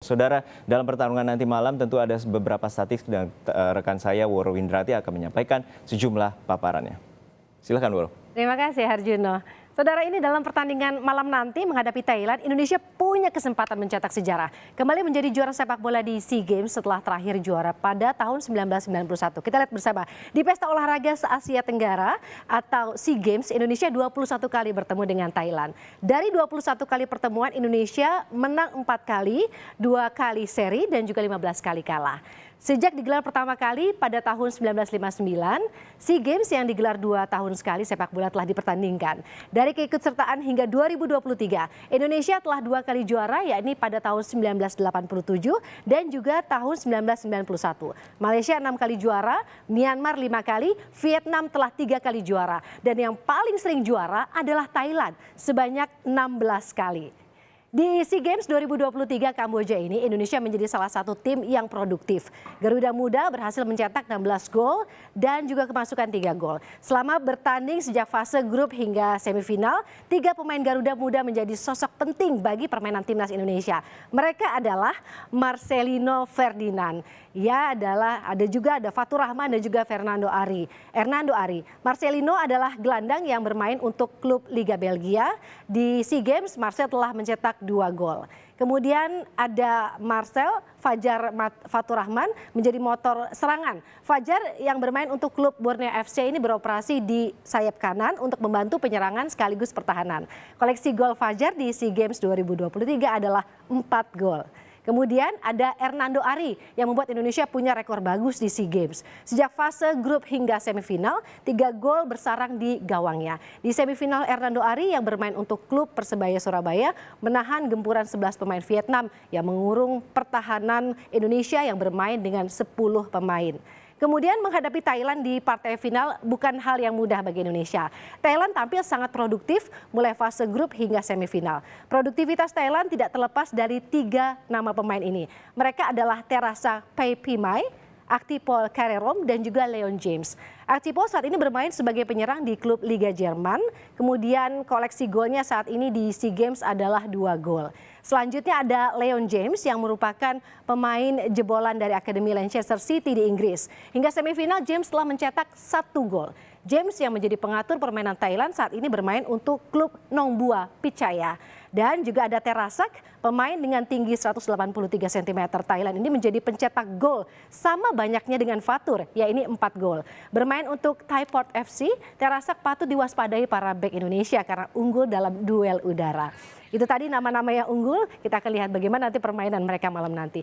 Saudara, dalam pertarungan nanti malam tentu ada beberapa statistik dan rekan saya Woro Windrati akan menyampaikan sejumlah paparannya. Silakan Woro. Terima kasih Harjuno. Saudara, ini dalam pertandingan malam nanti menghadapi Thailand, Indonesia punya kesempatan mencetak sejarah. Kembali menjadi juara sepak bola di SEA Games setelah terakhir juara pada tahun 1991. Kita lihat bersama, di Pesta Olahraga se-Asia Tenggara atau SEA Games, Indonesia 21 kali bertemu dengan Thailand. Dari 21 kali pertemuan, Indonesia menang 4 kali, 2 kali seri dan juga 15 kali kalah. Sejak digelar pertama kali pada tahun 1959, SEA Games yang digelar 2 tahun sekali sepak bola telah dipertandingkan. Dari keikutsertaan hingga 2023, Indonesia telah 2 kali juara, yakni pada tahun 1987 dan juga tahun 1991. Malaysia 6 kali juara, Myanmar 5 kali, Vietnam telah 3 kali juara. Dan yang paling sering juara adalah Thailand sebanyak 16 kali. Di SEA Games 2023 Kamboja ini, Indonesia menjadi salah satu tim yang produktif. Garuda Muda berhasil mencetak 16 gol dan juga kemasukan 3 gol. Selama bertanding sejak fase grup hingga semifinal, 3 pemain Garuda Muda menjadi sosok penting bagi permainan timnas Indonesia. Mereka adalah Marcelino Ferdinand. Ada Fatur Rahman dan juga Hernando Ari. Marcelino adalah gelandang yang bermain untuk klub Liga Belgia. Di SEA Games, Marcel telah mencetak 2 gol. Kemudian ada Fatur Rahman menjadi motor serangan. Fajar yang bermain untuk klub Borneo FC ini beroperasi di sayap kanan untuk membantu penyerangan sekaligus pertahanan. Koleksi gol Fajar di SEA Games 2023 adalah 4 gol. Kemudian ada Hernando Ari yang membuat Indonesia punya rekor bagus di SEA Games. Sejak fase grup hingga semifinal, 3 gol bersarang di gawangnya. Di semifinal, Hernando Ari yang bermain untuk klub Persebaya Surabaya menahan gempuran 11 pemain Vietnam yang mengurung pertahanan Indonesia yang bermain dengan 10 pemain. Kemudian menghadapi Thailand di partai final bukan hal yang mudah bagi Indonesia. Thailand tampil sangat produktif mulai fase grup hingga semifinal. Produktivitas Thailand tidak terlepas dari 3 nama pemain ini. Mereka adalah Terasa Paypimai, Aktipol Karerom dan juga Leon James. Aktipol saat ini bermain sebagai penyerang di klub Liga Jerman. Kemudian koleksi golnya saat ini di SEA Games adalah 2 gol. Selanjutnya ada Leon James yang merupakan pemain jebolan dari Akademi Manchester City di Inggris. Hingga semifinal James telah mencetak 1 gol. James yang menjadi pengatur permainan Thailand saat ini bermain untuk klub Nongbua Pichaya. Dan juga ada Terasak, pemain dengan tinggi 183 cm Thailand ini menjadi pencetak gol sama banyaknya dengan Fatur, yaitu 4 gol. Bermain untuk Thai Port FC, Terasak patut diwaspadai para bek Indonesia karena unggul dalam duel udara. Itu tadi nama-nama yang unggul, kita akan lihat bagaimana nanti permainan mereka malam nanti.